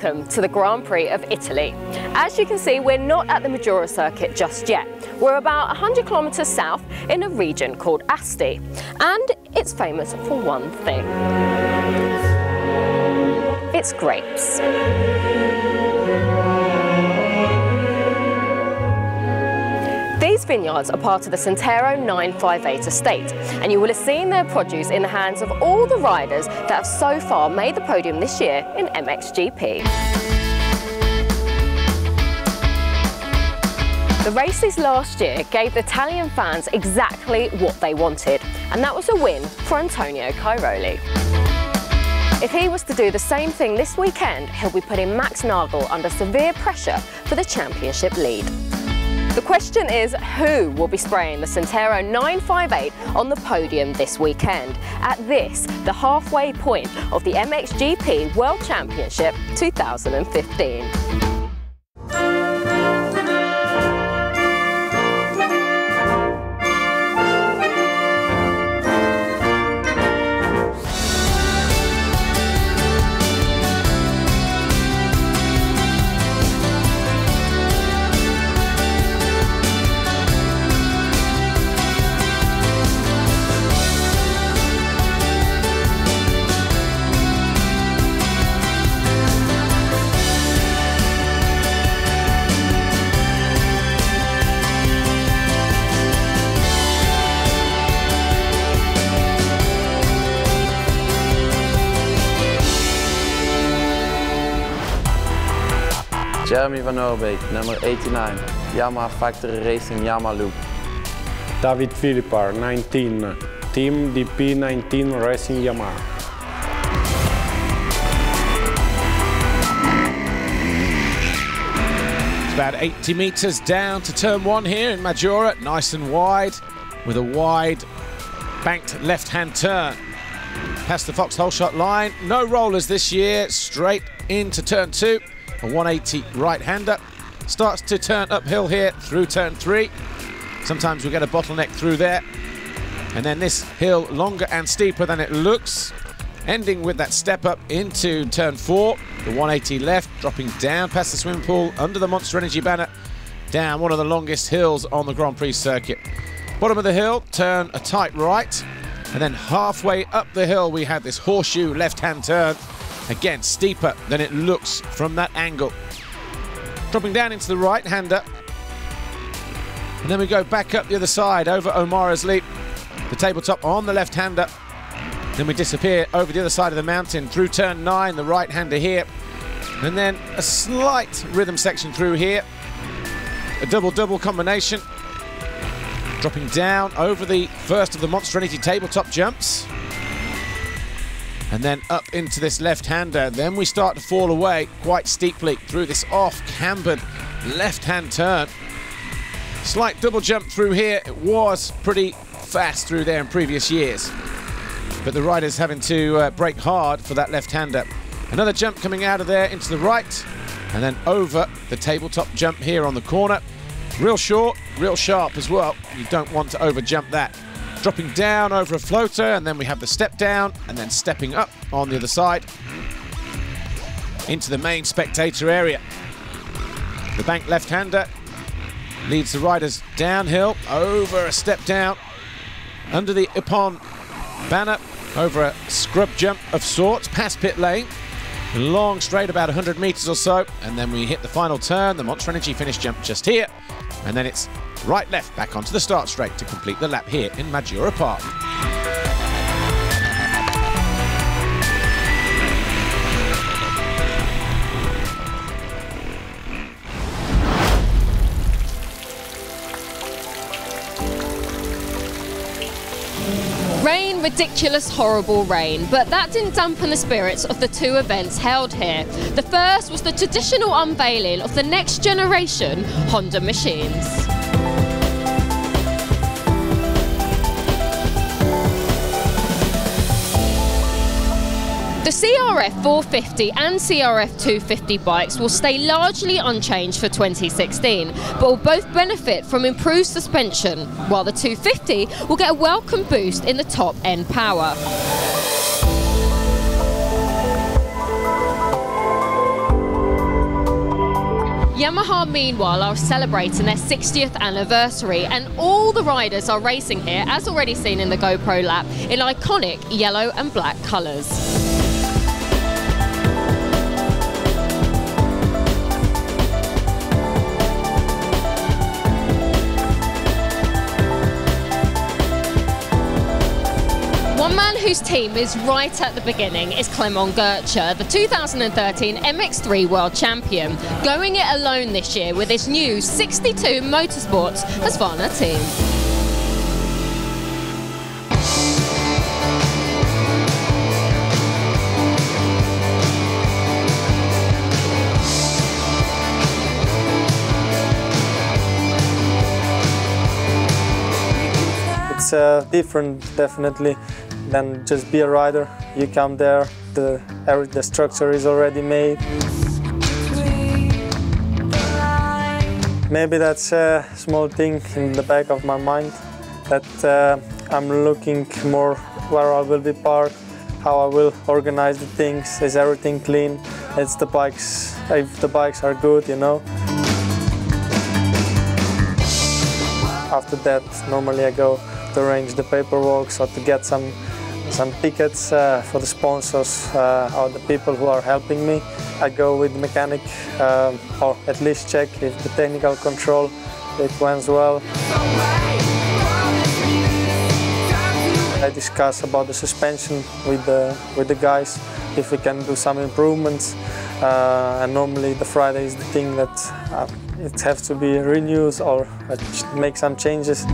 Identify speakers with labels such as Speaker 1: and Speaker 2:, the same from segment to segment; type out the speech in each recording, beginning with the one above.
Speaker 1: Welcome to the Grand Prix of Italy. As you can see, we're not at the Maggiora circuit just yet. We're about 100 kilometers south in a region called Asti, and it's famous for one thing. It's grapes. These vineyards are part of the Centero 958 estate, and you will have seen their produce in the hands of all the riders that have so far made the podium this year in MXGP. The races last year gave the Italian fans exactly what they wanted, and that was a win for Antonio Cairoli. If he was to do the same thing this weekend, he'll be putting Max Nagel under severe pressure for the championship lead. The question is, who will be spraying the Centero 958 on the podium this weekend at this, the halfway point of the MXGP World Championship 2015.
Speaker 2: Jeremy van Oorbeek, number 89, Yamaha Factory Racing Yamaha Loop.
Speaker 3: David Philippar, 19, Team DP19 Racing Yamaha.
Speaker 4: It's about 80 metres down to turn one here in Maggiora, nice and wide, with a wide banked left-hand turn. Past the Foxhole shot line, no rollers this year, straight into turn two. A 180 right-hander, starts to turn uphill here through turn three. Sometimes we get a bottleneck through there. And then this hill longer and steeper than it looks, ending with that step up into turn four. The 180 left, dropping down past the swimming pool, under the Monster Energy banner, down one of the longest hills on the Grand Prix circuit. Bottom of the hill, turn a tight right, and then halfway up the hill we have this horseshoe left-hand turn. Again, steeper than it looks from that angle. Dropping down into the right-hander. And then we go back up the other side over O'Mara's Leap. The tabletop on the left-hander. Then we disappear over the other side of the mountain through turn 9, the right-hander here. And then a slight rhythm section through here. A double-double combination. Dropping down over the first of the Monster Energy tabletop jumps. And then up into this left-hander. Then we start to fall away quite steeply through this off-cambered left-hand turn. Slight double jump through here. It was pretty fast through there in previous years. But the rider's having to brake hard for that left-hander. Another jump coming out of there into the right. And then over the tabletop jump here on the corner. Real short, real sharp as well. You don't want to over-jump that. Dropping down over a floater, and then we have the step down, and then stepping up on the other side into the main spectator area. The bank left-hander leads the riders downhill, over a step down, under the Ippon banner, over a scrub jump of sorts, past pit lane, long straight about 100 metres or so, and then we hit the final turn, the Monster Energy finish jump just here, and then it's right-left back onto the start straight to complete the lap here in Maggiora Park.
Speaker 1: Rain, ridiculous, horrible rain, but that didn't dampen the spirits of the two events held here. The first was the traditional unveiling of the next generation Honda machines. The CRF 450 and CRF 250 bikes will stay largely unchanged for 2016, but will both benefit from improved suspension, while the 250 will get a welcome boost in the top-end power. Yamaha, meanwhile, are celebrating their 60th anniversary, and all the riders are racing here, as already seen in the GoPro lap, in iconic yellow and black colours. One man whose team is right at the beginning is Clement Gertcher, the 2013 MX3 World Champion, going it alone this year with his new 62 Motorsports Husqvarna team.
Speaker 5: It's different, definitely, than just be a rider. You come there, the structure is already made. Maybe that's a small thing in the back of my mind, that I'm looking more where I will be parked, how I will organize the things, is everything clean, it's the bikes, if the bikes are good, you know. After that, normally I go to arrange the paperwork, so to get some tickets for the sponsors or the people who are helping me. I go with the mechanic, or at least check if the technical control it went well. I discuss about the suspension with the guys, if we can do some improvements. And normally the Friday is the thing that it has to be renewed or make some changes.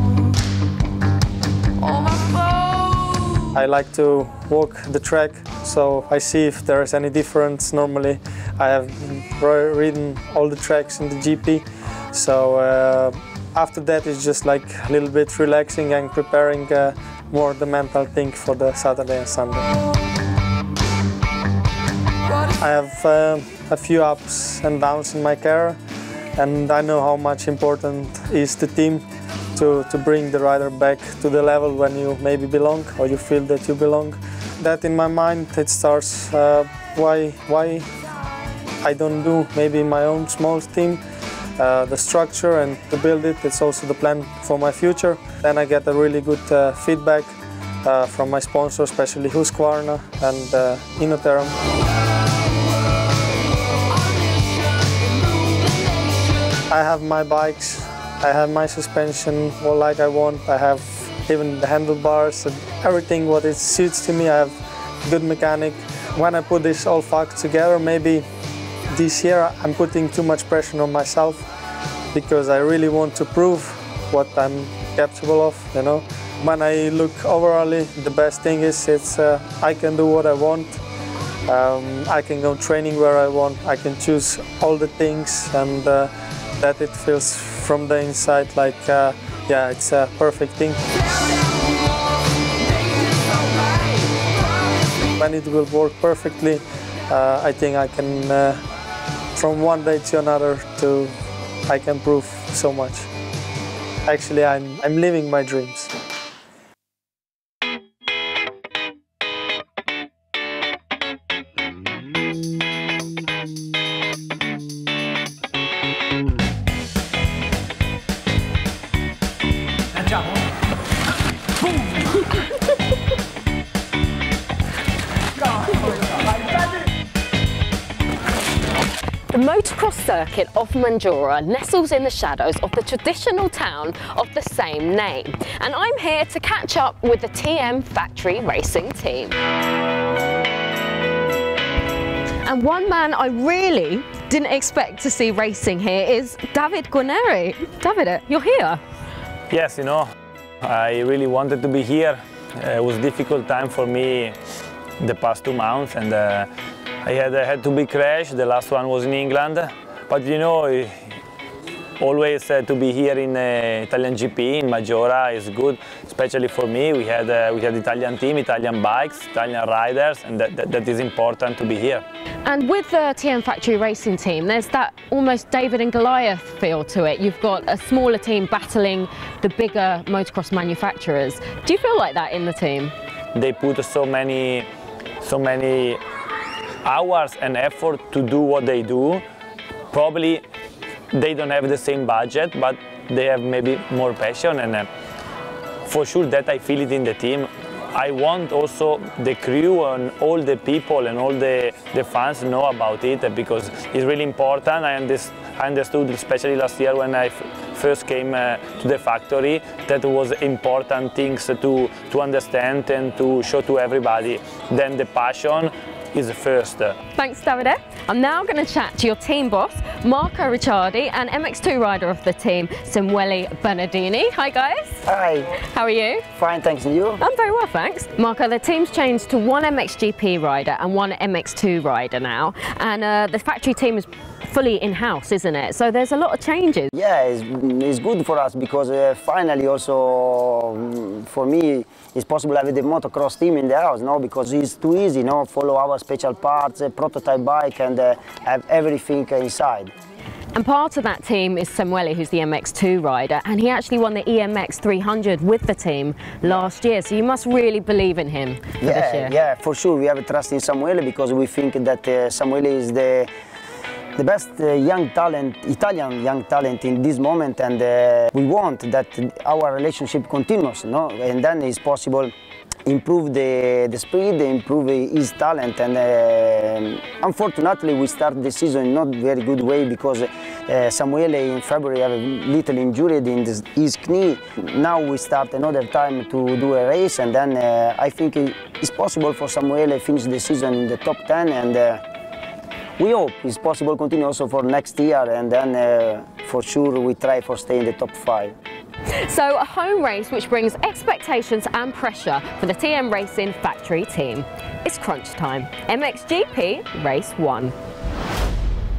Speaker 5: I like to walk the track, so I see if there is any difference. Normally I have ridden all the tracks in the GP, so after that it's just like a little bit relaxing and preparing more the mental thing for the Saturday and Sunday. I have a few ups and downs in my career, and I know how much important is the team to bring the rider back to the level when you maybe belong, or you feel that you belong. That in my mind it starts why I don't do maybe my own small team, the structure and to build it. It's also the plan for my future. Then I get a really good feedback from my sponsors, especially Husqvarna and Inoteram. I have my bikes, I have my suspension, all like I want. I have even the handlebars and everything what it suits to me. I have good mechanic. When I put this all facts together, maybe this year I'm putting too much pressure on myself, because I really want to prove what I'm capable of, you know. When I look overall, the best thing is I can do what I want. I can go training where I want. I can choose all the things, and that it feels from the inside like, yeah, it's a perfect thing. When it will work perfectly, I think I can, from one day to another, I can prove so much. Actually, I'm living my dreams.
Speaker 1: The motocross circuit of Maggiora nestles in the shadows of the traditional town of the same name, and I'm here to catch up with the TM Factory Racing team. And one man I really didn't expect to see racing here is David Guarneri. David, you're here.
Speaker 6: Yes, you know, I really wanted to be here. It was a difficult time for me the past 2 months, and I had to be crashed. The last one was in England, but you know, always to be here in Italian GP in Maggiora is good, especially for me. We had Italian team, Italian bikes, Italian riders, and that is important to be here.
Speaker 1: And with the TM Factory Racing team, there's that almost David and Goliath feel to it. You've got a smaller team battling the bigger motocross manufacturers. Do you feel like that in the team?
Speaker 6: They put so many hours and effort to do what they do. Probably they don't have the same budget, but they have maybe more passion, and for sure that I feel it in the team. I want also the crew and all the people and all the fans know about it, because it's really important. I understood, especially last year when I first came to the factory, that was important things to understand and to show to everybody. Then the passion is first.
Speaker 1: Thanks, Davide. I'm now going to chat to your team boss, Marco Ricciardi, and MX2 rider of the team, Samuele Bernardini. Hi, guys.
Speaker 7: Hi.
Speaker 1: How are you?
Speaker 7: Fine, thanks. And you?
Speaker 1: I'm very well, thanks. Marco, the team's changed to one MXGP rider and one MX2 rider now, and the factory team is fully in-house, isn't it? So there's a lot of changes.
Speaker 7: Yeah, it's good for us, because finally also for me it's possible to have the motocross team in the house, no? Because it's too easy, no? Follow our special parts, prototype bike, and have everything inside.
Speaker 1: And part of that team is Samuele, who's the MX2 rider, and he actually won the EMX 300 with the team last year, so you must really believe in him for this year.
Speaker 7: Yeah, for sure. We have a trust in Samuele, because we think that Samuele is the best young talent, Italian young talent in this moment, and we want that our relationship continues, no? And then it's possible improve the speed, improve his talent, and unfortunately we start the season in not very good way, because Samuele in February have a little injury in his knee. Now we start another time to do a race, and then I think it's possible for Samuele to finish the season in the top 10, and we hope it's possible to continue also for next year, and then for sure we try for stay in the top 5.
Speaker 1: So a home race which brings expectations and pressure for the TM Racing factory team. It's crunch time. MXGP Race 1.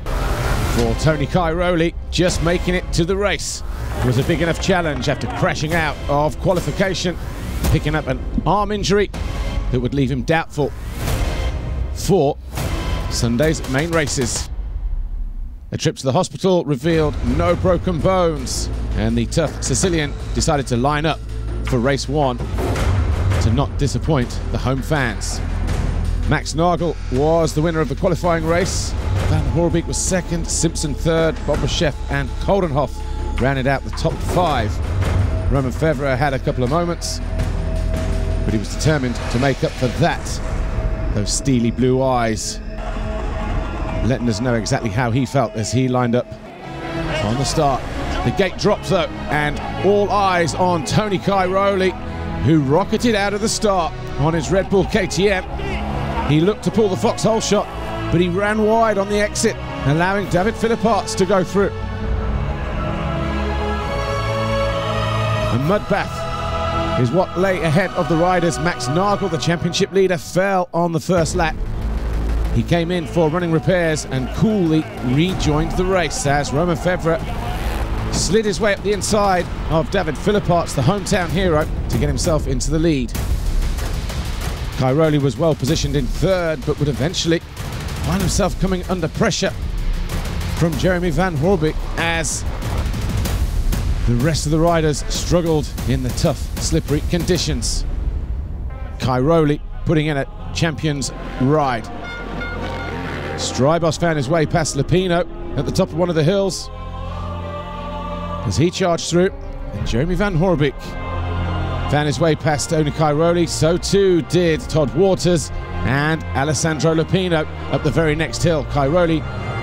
Speaker 4: For Tony Cairoli, just making it to the race was a big enough challenge after crashing out of qualification, picking up an arm injury that would leave him doubtful for Sunday's main races. A trip to the hospital revealed no broken bones, and the tough Sicilian decided to line up for race 1 to not disappoint the home fans. Max Nagel was the winner of the qualifying race. Van Hoorbeek was second, Simpson third, Bobrashev and Koldenhoff rounded out the top 5. Roman Fevre had a couple of moments, but he was determined to make up for that. Those steely blue eyes letting us know exactly how he felt as he lined up on the start. The gate drops though, and all eyes on Tony Cairoli, who rocketed out of the start on his Red Bull KTM. He looked to pull the foxhole shot, but he ran wide on the exit, allowing David Philipparts to go through. A mudbath is what lay ahead of the riders. Max Nagel, the championship leader, fell on the first lap. He came in for running repairs and coolly rejoined the race as Roman Fevre slid his way up the inside of David Philipparts, the hometown hero, to get himself into the lead. Cairoli was well positioned in third, but would eventually find himself coming under pressure from Jeremy Van Hoorbeek as the rest of the riders struggled in the tough, slippery conditions. Cairoli putting in a champion's ride. Strybos found his way past Lupino at the top of one of the hills as he charged through, and Jeremy Van Hoorbeek found his way past Tony Cairoli. So too did Todd Waters and Alessandro Lupino up the very next hill. Cairoli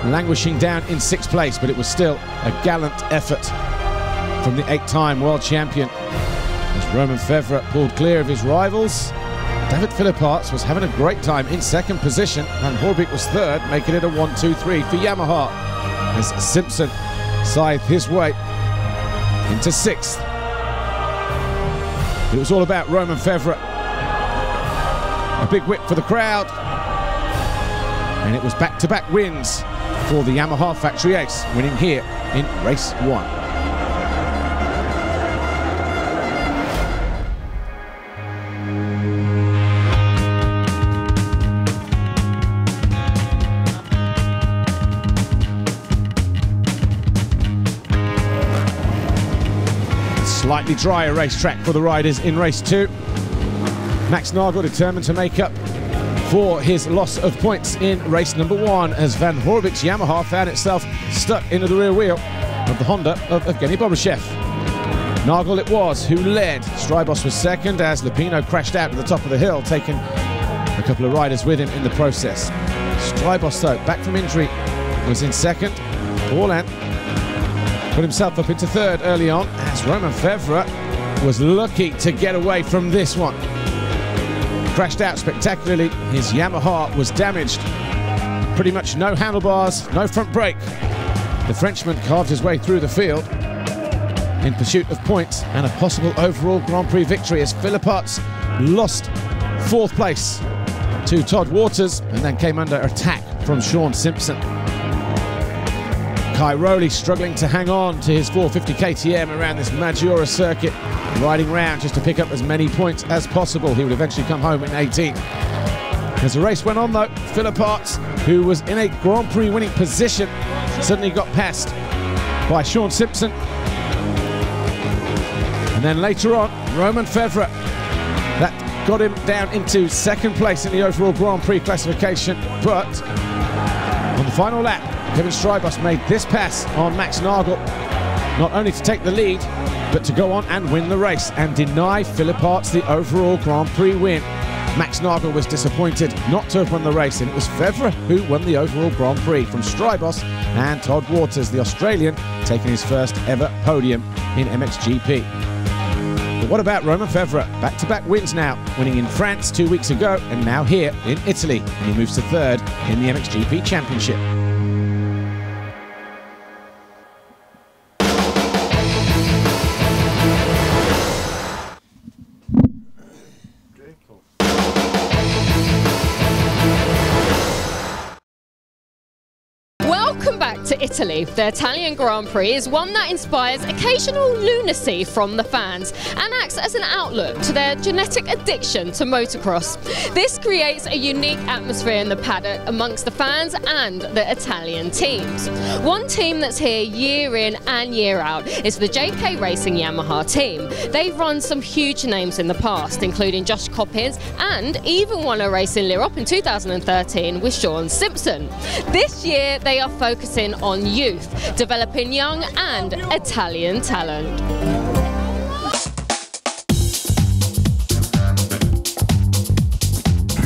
Speaker 4: languishing down in 6th place, but it was still a gallant effort from the 8-time world champion as Roman Fevre pulled clear of his rivals. David Philipparts was having a great time in 2nd position, and Hoorbeek was 3rd, making it a 1-2-3 for Yamaha as Simpson scythed his way into 6th. It was all about Roman Fevre. A big whip for the crowd, and it was back-to-back wins for the Yamaha factory ace, winning here in race 1. Slightly drier racetrack for the riders in race 2. Max Nagel determined to make up for his loss of points in race number 1 as Van Hoorbeek's Yamaha found itself stuck into the rear wheel of the Honda of Evgeny Bobryshev. Nagel it was who led. Strybos was second as Lupino crashed out to the top of the hill, taking a couple of riders with him in the process. Strybos, though, back from injury, was in second. Orland put himself up into third early on as Romain Febvre was lucky to get away from this one. Crashed out spectacularly. His Yamaha was damaged. Pretty much no handlebars, no front brake. The Frenchman carved his way through the field in pursuit of points and a possible overall Grand Prix victory as Philippart lost 4th place to Todd Waters and then came under attack from Sean Simpson. Cairoli struggling to hang on to his 450 KTM around this Maggiora circuit, riding round just to pick up as many points as possible. He would eventually come home in 18th. As the race went on though, Philippart, who was in a Grand Prix winning position, suddenly got passed by Sean Simpson. And then later on, Romain Febvre, that got him down into 2nd place in the overall Grand Prix classification. But on the final lap, Kevin Strybos made this pass on Max Nagel, not only to take the lead, but to go on and win the race and deny Philippart the overall Grand Prix win. Max Nagel was disappointed not to have won the race, and it was Febvre who won the overall Grand Prix from Strybos and Todd Waters, the Australian, taking his first ever podium in MXGP. But what about Romain Febvre? Back-to-back wins now, winning in France 2 weeks ago and now here in Italy, and he moves to 3rd in the MXGP Championship.
Speaker 1: Welcome back to Italy. The Italian Grand Prix is one that inspires occasional lunacy from the fans and acts as an outlet to their genetic addiction to motocross. This creates a unique atmosphere in the paddock amongst the fans and the Italian teams. One team that's here year in and year out is the JK Racing Yamaha team. They've run some huge names in the past, including Josh Coppins, and even won a race in Lirop in 2013 with Sean Simpson. This year they are focusing on youth, developing young and Italian talent.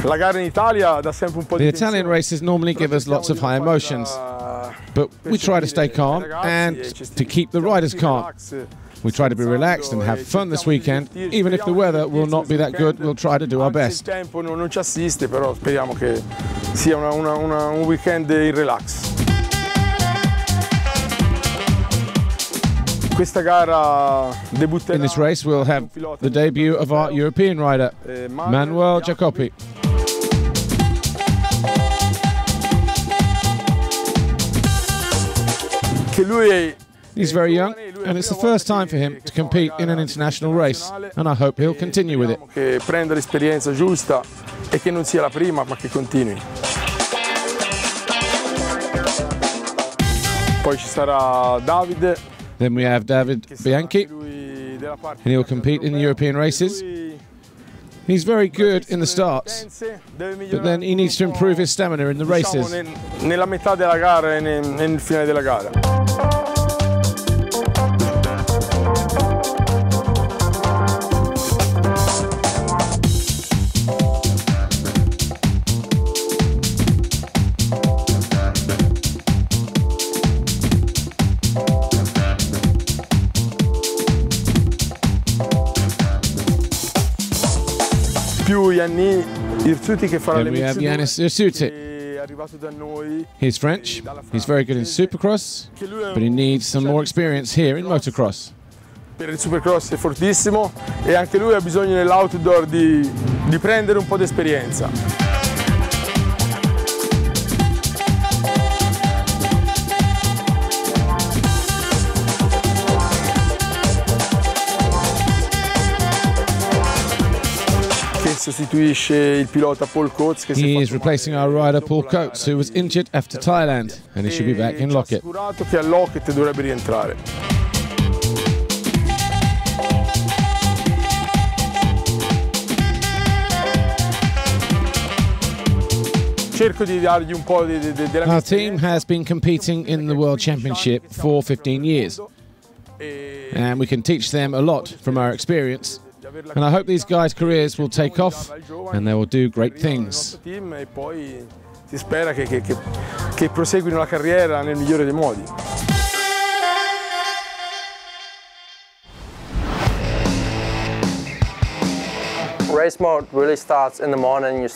Speaker 4: The Italian races normally give us lots of high emotions, but we try to stay calm and to keep the riders calm. We try to be relaxed and have fun this weekend. Even if the weather will not be that good, we'll try to do our best. In this race, we'll have the debut of our European rider, Manuel Jacopi. He's very young, and it's the first time for him to compete in an international race, and I hope he'll continue with it. Then we have David Bianchi, and he'll compete in the European races. He's very good in the starts, but then he needs to improve his stamina in the races.
Speaker 8: Then we
Speaker 4: have Yannis Hirsuti. He's French, he's very good in Supercross, but he needs some more experience here in motocross.
Speaker 8: Per il Supercross è fortissimo e anche lui ha bisogno nell'outdoor di prendere un po' di esperienza.
Speaker 4: He is replacing our rider Paul Coates, who was injured after Thailand, and he should be back in Lockett.
Speaker 8: cerco di dargli un po' della mia
Speaker 4: Our team has been competing in the World Championship for 15 years, and we can teach them a lot from our experience. And I hope these guys' careers will take off and they will do great things.
Speaker 8: E poi si spera che proseguino la carriera nel migliore dei modi.
Speaker 9: Race mode really starts in the morning.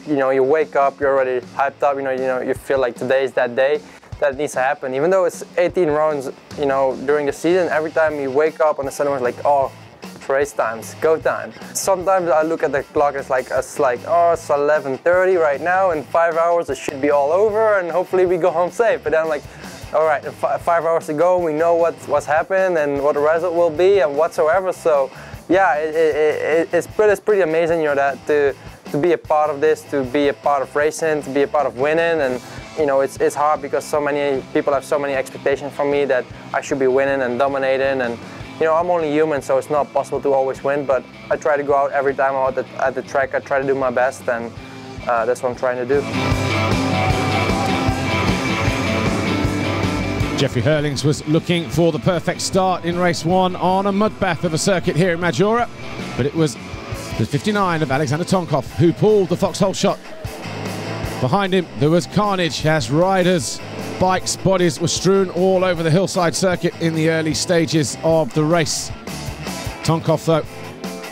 Speaker 9: You wake up, you're already hyped up. You feel like today's that day that needs to happen. Even though it's 18 rounds, during the season, every time you wake up on the Sunday morning, it's like, oh, it's race time, it's go time. Sometimes I look at the clock, it's like oh, it's 11:30 right now. In 5 hours, it should be all over, and hopefully we go home safe. But then I'm like, all right, 5 hours to go, we know what's happened and what the result will be and whatsoever. So yeah, it's pretty amazing, that to be a part of this, to be a part of racing, to be a part of winning. And it's hard because so many people have so many expectations from me that I should be winning and dominating. And I'm only human, so it's not possible to always win. But I try to go out every time I'm out at the track. I try to do my best, and that's what I'm trying to do.
Speaker 4: Jeffrey Hurlings was looking for the perfect start in race 1 on a mud bath of a circuit here in Maggiora, but it was the 59 of Alexander Tonkov who pulled the foxhole shot. Behind him there was carnage as riders' bikes' bodies were strewn all over the hillside circuit in the early stages of the race. Tonkov, though,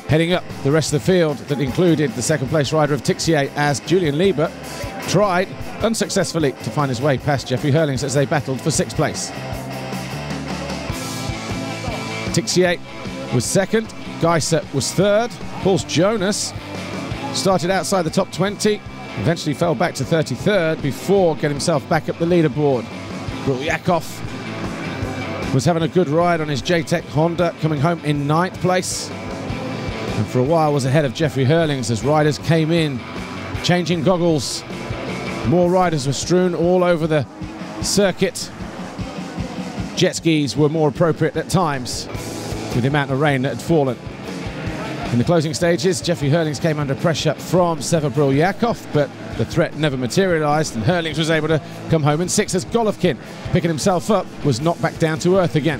Speaker 4: heading up the rest of the field that included the second place rider of Tixier as Julian Lieber tried unsuccessfully to find his way past Jeffrey Hurlings as they battled for 6th place. Tixier was second, Geiser was third, Paul Jonas started outside the top 20, eventually fell back to 33rd before getting himself back up the leaderboard. Grulyakov was having a good ride on his JTEC Honda, coming home in 9th place, and for a while was ahead of Jeffrey Hurlings as riders came in, changing goggles. More riders were strewn all over the circuit. Jet skis were more appropriate at times with the amount of rain that had fallen. In the closing stages, Jeffrey Hurlings came under pressure from Seva Grulyakov, but the threat never materialised, and Hurlings was able to come home in 6th as Golovkin, picking himself up, was knocked back down to earth again.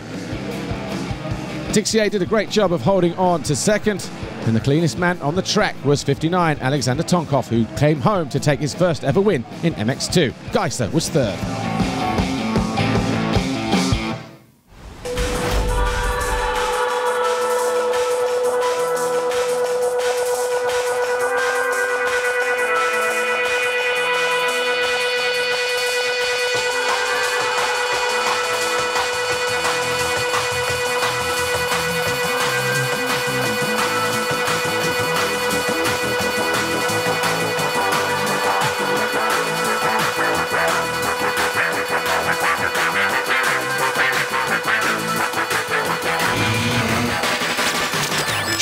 Speaker 4: Tixier did a great job of holding on to 2nd, and the cleanest man on the track was 59 Alexander Tonkov, who came home to take his first ever win in MX2. Geiser was 3rd.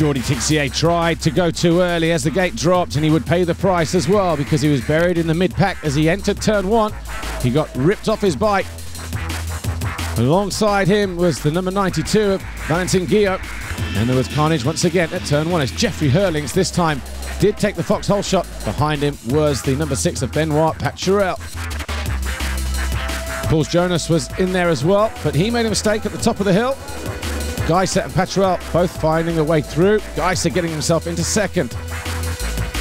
Speaker 4: Jordi Tixier tried to go too early as the gate dropped, and he would pay the price as well because he was buried in the mid-pack as he entered turn 1. He got ripped off his bike. Alongside him was the number 92 of Valentin Guillot, and there was carnage once again at turn 1 as Jeffrey Hurlings this time did take the foxhole shot. Behind him was the number 6 of Benoit Pacturel. Paul Jonas was in there as well, but he made a mistake at the top of the hill. Geiser and Pacturel both finding a way through. Geiser getting himself into 2nd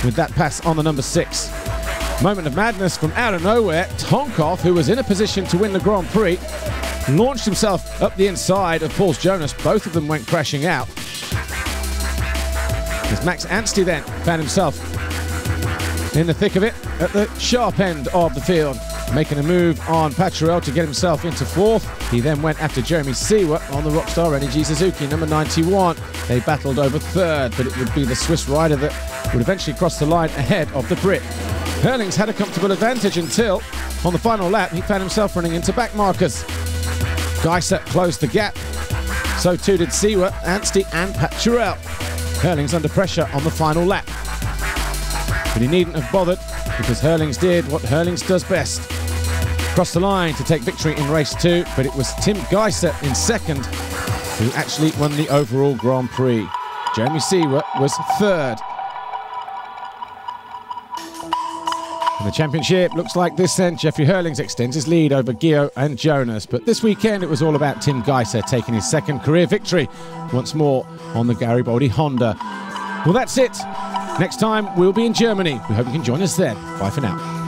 Speaker 4: with that pass on the number 6. Moment of madness from out of nowhere. Tonkov, who was in a position to win the Grand Prix, launched himself up the inside of Paul Jonas. Both of them went crashing out. As Max Anstey then found himself in the thick of it at the sharp end of the field, making a move on Pacturel to get himself into 4th. He then went after Jeremy Seawer on the Rockstar Energy Suzuki, number 91. They battled over 3rd, but it would be the Swiss rider that would eventually cross the line ahead of the Brit. Hurlings had a comfortable advantage until, on the final lap, he found himself running into back markers. Geiser closed the gap. So too did Seawer, Anstey and Pacturel. Hurlings under pressure on the final lap. But he needn't have bothered because Hurlings did what Hurlings does best. Crossed the line to take victory in race 2, but it was Tim Geiser in 2nd who actually won the overall Grand Prix. Jeremy Seawer was 3rd. And the championship looks like this then. Jeffrey Hurlings extends his lead over Gio and Jonas. But this weekend it was all about Tim Geiser taking his second career victory once more on the Garibaldi Honda. Well, that's it. Next time we'll be in Germany. We hope you can join us then. Bye for now.